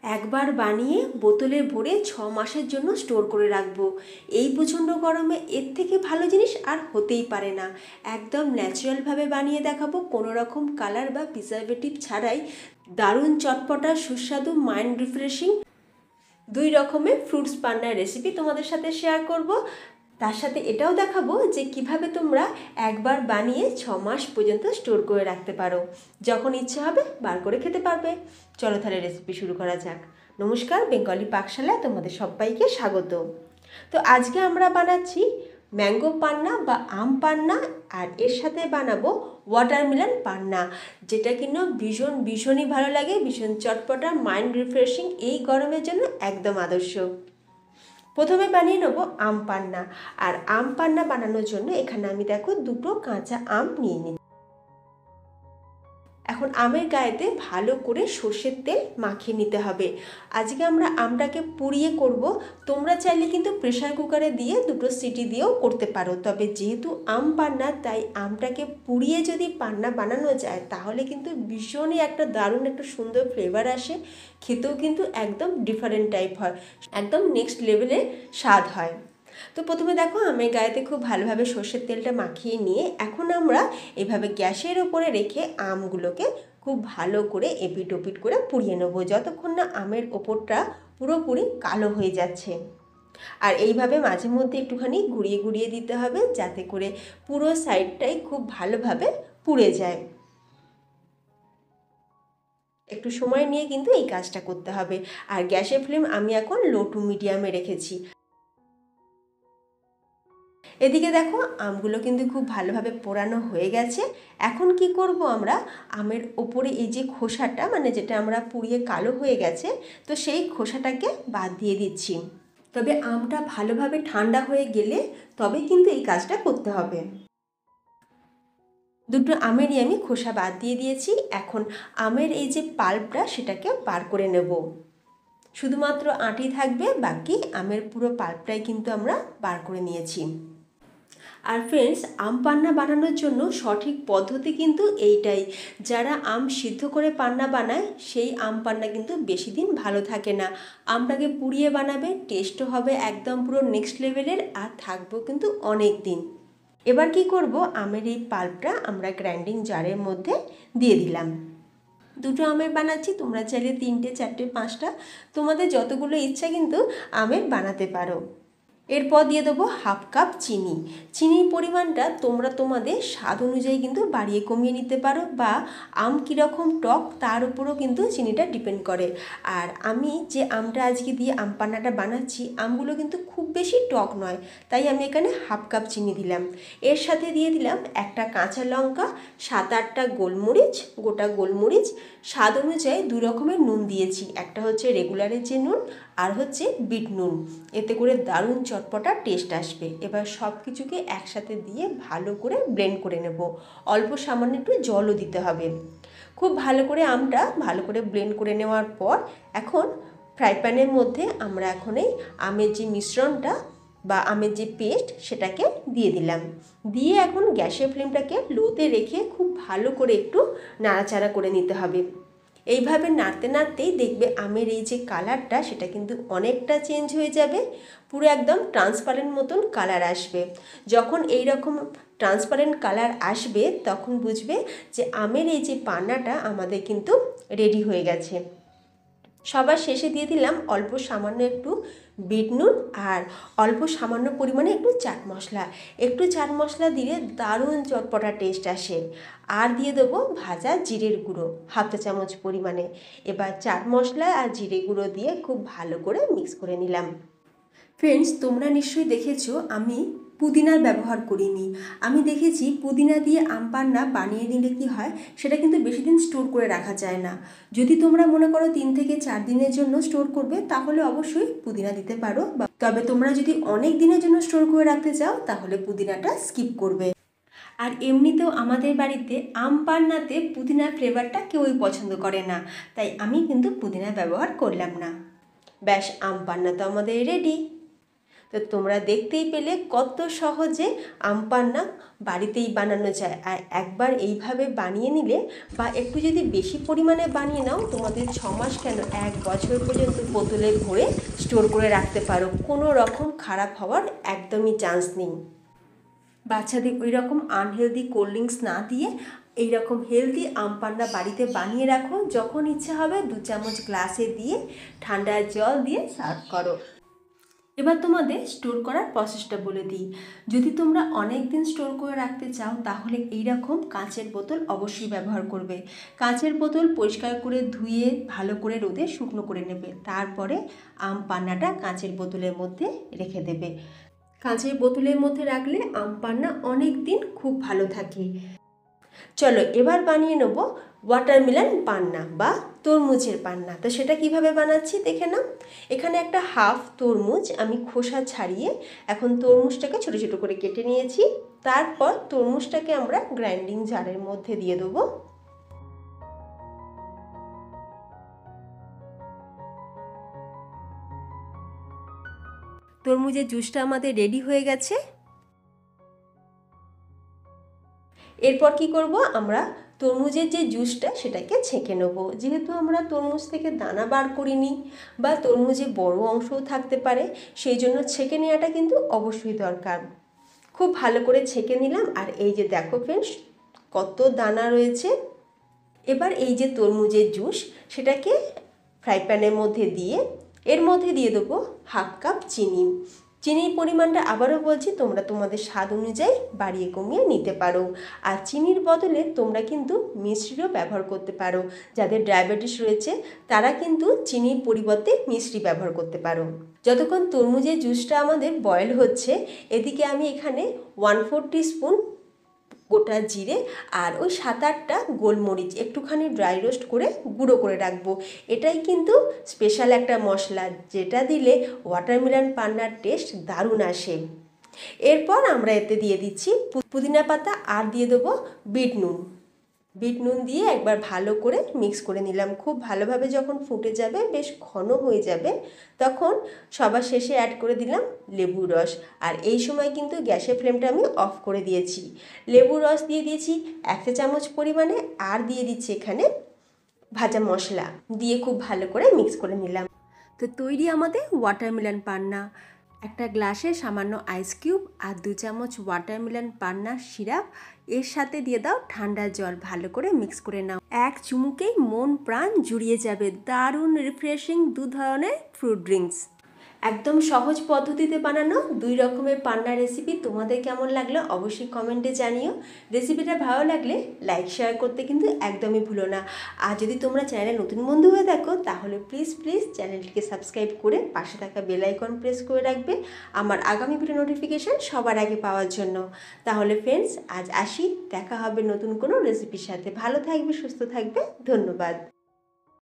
একবার বানিয়ে বোতলে ভরে 6 মাসের জন্য স্টোর করে রাখবো। এই প্রচণ্ড গরমে এর থেকে ভালো জিনিস আর হতেই পারে না। একদম ন্যাচারালভাবে বানিয়ে দেখাবো, কোনো রকম কালার বা প্রিজারভেটিভ ছাড়াই। দারুণ চটপটা সুস্বাদু মাইন্ড রিফ্রেশিং 2 রকমের ফ্রুটস পান্নার রেসিপি তোমাদের সাথে শেয়ার করব। তার সাথে এটাও দেখাবো যে কিভাবে তোমরা একবার বানিয়ে 6 মাস পর্যন্ত স্টোর করে রাখতে পারো, যখন ইচ্ছে হবে বার করে খেতে পারবে। চলো তাহলে রেসিপি শুরু করা যাক। নমস্কার, বেঙ্গলি পাকশালায় তোমাদের সবাইকে স্বাগত। তো আজকে আমরা বানাচ্ছি ম্যাঙ্গো পান্না বা আম পান্না, আর এর সাথে বানাবো ওয়াটারমেলন পান্না, যেটা কিনা ভীষণই ভালো লাগে, ভীষণ চটপটা মাইন্ড রিফ্রেশিং, এই গরমের জন্য একদম আদর্শ। প্রথমে বানিয়ে নেব আম পান্না। আর আম পান্না বানানোর জন্য এখানে আমি দেখো 2টো কাঁচা আম নিয়ে নিই। এখন আমের গায়েতে ভালো করে সর্ষের তেল মাখিয়ে নিতে হবে। আজকে আমরা আমটাকে পুড়িয়ে করব। তোমরা চাইলে কিন্তু প্রেসার কুকারে দিয়ে 2টো সিটি দিয়েও করতে পারো, তবে যেহেতু আম পান্না তাই আমটাকে পুড়িয়ে যদি পান্না বানানো যায় তাহলে কিন্তু ভীষণই একটা দারুণ একটা সুন্দর ফ্লেভার আসে, খেতেও কিন্তু একদম ডিফারেন্ট টাইপ হয়, একদম নেক্সট লেভেলে স্বাদ হয়। তো প্রথমে দেখো আমের গায়েতে খুব ভালোভাবে সর্ষের তেলটা মাখিয়ে নিয়ে এখন আমরা এভাবে গ্যাসের ওপরে রেখে আমগুলোকে খুব ভালো করে এপিট ওপিট করে পুড়িয়ে নেবো, যতক্ষণ না আমের ওপরটা পুরোপুরি কালো হয়ে যাচ্ছে। আর এইভাবে মাঝে মধ্যে একটুখানি ঘুরিয়ে দিতে হবে, যাতে করে পুরো সাইডটাই খুব ভালোভাবে পুড়ে যায়। একটু সময় নিয়ে কিন্তু এই কাজটা করতে হবে। আর গ্যাসের ফ্লেম আমি এখন লো টু মিডিয়ামে রেখেছি। এদিকে দেখো আমগুলো কিন্তু খুব ভালোভাবে পোড়ানো হয়ে গেছে। এখন কি করব, আমরা আমের ওপরে এই যে খোসাটা, মানে যেটা আমরা পুড়িয়ে কালো হয়ে গেছে, তো সেই খোসাটাকে বাদ দিয়ে দিচ্ছি। তবে আমটা ভালোভাবে ঠান্ডা হয়ে গেলে তবে কিন্তু এই কাজটা করতে হবে। 2টো আমেরই আমি খোসা বাদ দিয়ে দিয়েছি। এখন আমের এই যে পাল্পটা সেটাকে বার করে নেব। শুধুমাত্র আঁটি থাকবে, বাকি আমের পুরো পাল্পটাই কিন্তু আমরা বার করে নিয়েছি। আর ফ্রেন্ডস, আম পান্না বানানোর জন্য সঠিক পদ্ধতি কিন্তু এইটাই। যারা আম সিদ্ধ করে পান্না বানায় সেই আম পান্না কিন্তু বেশি দিন ভালো থাকে না। আমটাকে পুড়িয়ে বানাবে, টেস্টও হবে একদম পুরো নেক্সট লেভেলের, আর থাকবেও কিন্তু অনেক দিন। এবার কি করব, আমের এই পাল্পটা আমরা গ্রাইন্ডিং জারের মধ্যে দিয়ে দিলাম। 2টো আমের বানাচ্ছি, তোমরা চাইলে 3টে 4টে 5টা তোমাদের যতগুলো ইচ্ছা কিন্তু আমের বানাতে পারো। এরপর দিয়ে দেবো হাফ কাপ চিনি। চিনির পরিমাণটা তোমরা তোমাদের স্বাদ অনুযায়ী কিন্তু বাড়িয়ে কমিয়ে নিতে পারো, বা আম কীরকম টক তার উপরও কিন্তু চিনিটা ডিপেন্ড করে। আর আমি যে আমটা আজকে দিয়ে আম পান্নাটা বানাচ্ছি, আমগুলো কিন্তু খুব বেশি টক নয়, তাই আমি এখানে হাফ কাপ চিনি দিলাম। এর সাথে দিয়ে দিলাম একটা কাঁচা লঙ্কা, 7-8টা গোলমরিচ, গোটা গোলমরিচ, স্বাদ অনুযায়ী 2 রকমের নুন দিয়েছি, একটা হচ্ছে রেগুলারের যে নুন, আর হচ্ছে বিট নুন। এতে করে দারুণ চটপটা টেস্ট আসবে। এবার সব কিছুকে একসাথে দিয়ে ভালো করে ব্লেন্ড করে নেব। অল্প সামান্য একটু জলও দিতে হবে। খুব ভালো করে আমটা ভালো করে ব্লেন্ড করে নেওয়ার পর এখন ফ্রাই প্যানের মধ্যে আমরা এখন এই আমের যে মিশ্রণটা বা আমের যে পেস্ট সেটাকে দিয়ে দিলাম। দিয়ে এখন গ্যাসের ফ্লেমটাকে লোতে রেখে খুব ভালো করে একটু নাড়াচাড়া করে নিতে হবে। এইভাবে নাড়তে নাড়তেই দেখবে আমের এই যে কালারটা সেটা কিন্তু অনেকটা চেঞ্জ হয়ে যাবে, পুরো একদম ট্রান্সপারেন্ট মতন কালার আসবে। যখন এই রকম ট্রান্সপারেন্ট কালার আসবে তখন বুঝবে যে আমের এই যে পান্নাটা আমাদের কিন্তু রেডি হয়ে গেছে। সবার শেষে দিয়ে দিলাম অল্প সামান্য একটু বিট নুন, আর অল্প সামান্য পরিমাণে একটু চাট মশলা। একটু চাট মশলা দিলে দারুণ চটপটা টেস্ট আসে। আর দিয়ে দেবো ভাজা জিরের গুঁড়ো হাফ চা চামচ পরিমাণে। এবার চাট মশলা আর জিরে গুঁড়ো দিয়ে খুব ভালো করে মিক্স করে নিলাম। ফ্রেন্ডস, তোমরা নিশ্চয়ই দেখেছো আমি পুদিনার ব্যবহার করিনি। আমি দেখেছি পুদিনা দিয়ে আম পান্না বানিয়ে নিলে কি হয়, সেটা কিন্তু বেশি দিন স্টোর করে রাখা যায় না। যদি তোমরা মনে করো 3 থেকে 4 দিনের জন্য স্টোর করবে তাহলে অবশ্যই পুদিনা দিতে পারো, তবে তোমরা যদি অনেক দিনের জন্য স্টোর করে রাখতে চাও তাহলে পুদিনাটা স্কিপ করবে। আর এমনিতেও আমাদের বাড়িতে আম পান্নাতে পুদিনার ফ্লেভারটা কেউই পছন্দ করে না, তাই আমি কিন্তু পুদিনা ব্যবহার করলাম না। ব্যাস, আম পান্না তো আমাদের রেডি। তো তোমরা দেখতেই পেলে কত সহজে আম পান্না বাড়িতেই বানানো যায়। আর একবার এইভাবে বানিয়ে নিলে বা একটু যদি বেশি পরিমাণে বানিয়ে নাও, তোমাদের 6 মাস কেন 1 বছর পর্যন্ত বোতলে ভরে স্টোর করে রাখতে পারো, কোনো রকম খারাপ হওয়ার একদমই চান্স নেই। বাচ্চাদের ওই রকম আনহেলদি কোল্ড ড্রিঙ্কস না দিয়ে এইরকম হেলদি আম পান্না বাড়িতে বানিয়ে রাখো, যখন ইচ্ছা হবে 2 চামচ গ্লাসে দিয়ে ঠান্ডা জল দিয়ে সার্ভ করো। এবার তোমাদের স্টোর করার প্রসেসটা বলে দিই। যদি তোমরা অনেক দিন স্টোর করে রাখতে চাও তাহলে এইরকম কাঁচের বোতল অবশ্যই ব্যবহার করবে। কাঁচের বোতল পরিষ্কার করে ধুয়ে ভালো করে রোদে শুকনো করে নেবে, তারপরে আম পান্নাটা কাঁচের বোতলের মধ্যে রেখে দেবে। কাঁচের বোতলের মধ্যে রাখলে আম পান্না অনেক দিন খুব ভালো থাকে। চলো এবার বানিয়ে নেব ওয়াটারমেলন পান্না বা তরমুজের পান্না। তো সেটা কিভাবে বানাচ্ছি দেখে নাও। এখানে একটা হাফ তরমুজ আমি খোসা ছাড়িয়ে এখন তরমুজটাকে ছোটো ছোটো করে কেটে নিয়েছি। তারপর তরমুজটাকে আমরা গ্রাইন্ডিং জারের মধ্যে দিয়ে দেবো। তরমুজের জুসটা আমাদের রেডি হয়ে গেছে। এরপর কি করব, আমরা তরমুজের যে জুসটা সেটাকে ছেঁকে নেব। যেহেতু আমরা তরমুজ থেকে দানা বার করিনি বা তরমুজে বড় অংশও থাকতে পারে, সেই জন্য ছেঁকে নেওয়াটা কিন্তু অবশ্যই দরকার। খুব ভালো করে ছেঁকে নিলাম। আর এই যে দেখো ফ্রেন্ডস, কত দানা রয়েছে। এবার এই যে তরমুজের জুস সেটাকে ফ্রাই প্যানের মধ্যে দিয়ে এর মধ্যে দিয়ে দেবো হাফ কাপ চিনি। চিনির পরিমাণটা আবারও বলছি, তোমরা তোমাদের স্বাদ অনুযায়ী বাড়িয়ে কমিয়ে নিতে পারো। আর চিনির বদলে তোমরা কিন্তু মিশ্রিও ব্যবহার করতে পারো। যাদের ডায়াবেটিস রয়েছে তারা কিন্তু চিনির পরিবর্তে মিশ্রি ব্যবহার করতে পারো। যতক্ষণ তরমুজের জুসটা আমাদের বয়েল হচ্ছে, এদিকে আমি এখানে 1/4 টিস্পুন গোটা জিরে আর ওই 7-8টা গোলমরিচ একটুখানি ড্রাই রোস্ট করে গুঁড়ো করে রাখবো। এটাই কিন্তু স্পেশাল একটা মশলা, যেটা দিলে ওয়াটারমেলন পান্নার টেস্ট দারুণ আসে। এরপর আমরা এতে দিয়ে দিচ্ছি পুদিনা পাতা আর দিয়ে দেবো বিট নুন। বিট নুন দিয়ে একবার ভালো করে মিক্স করে নিলাম। খুব ভালোভাবে যখন ফুটে যাবে, বেশ ঘন হয়ে যাবে, তখন সবার শেষে অ্যাড করে দিলাম লেবুর রস। আর এই সময় কিন্তু গ্যাসের ফ্লেমটা আমি অফ করে দিয়েছি। লেবুর রস দিয়ে দিয়েছি 1 চা চামচ পরিমাণে, আর দিয়ে দিচ্ছি এখানে ভাজা মশলা দিয়ে খুব ভালো করে মিক্স করে নিলাম। তো তৈরি আমাদের ওয়াটারমেলন পান্না। একটা গ্লাসে সামান্য আইস কিউব আর 2 চামচ ওয়াটারমেলন পান্নার সিরাপ, এর সাথে দিয়ে দাও ঠান্ডা জল, ভালো করে মিক্স করে নাও। এক চুমুকেই মন প্রাণ জুড়িয়ে যাবে দারুণ রিফ্রেশিং 2 ধরনের ফ্রুট ড্রিঙ্কস। একদম সহজ পদ্ধতিতে বানানো 2 রকমের পান্না রেসিপি তোমাদের কেমন লাগলো অবশ্যই কমেন্টে জানিও। রেসিপিটা ভালো লাগলে লাইক শেয়ার করতে কিন্তু একদমই ভুলো না। আর যদি তোমরা চ্যানেলে নতুন বন্ধু হয়ে থাকো তাহলে প্লিজ চ্যানেলটিকে সাবস্ক্রাইব করে পাশে থাকা বেল আইকন প্রেস করে রাখবে আমার আগামী ভিডিও নোটিফিকেশান সবার আগে পাওয়ার জন্য। তাহলে ফ্রেন্ডস আজ আসি, দেখা হবে নতুন কোনো রেসিপির সাথে। ভালো থাকবে, সুস্থ থাকবে, ধন্যবাদ।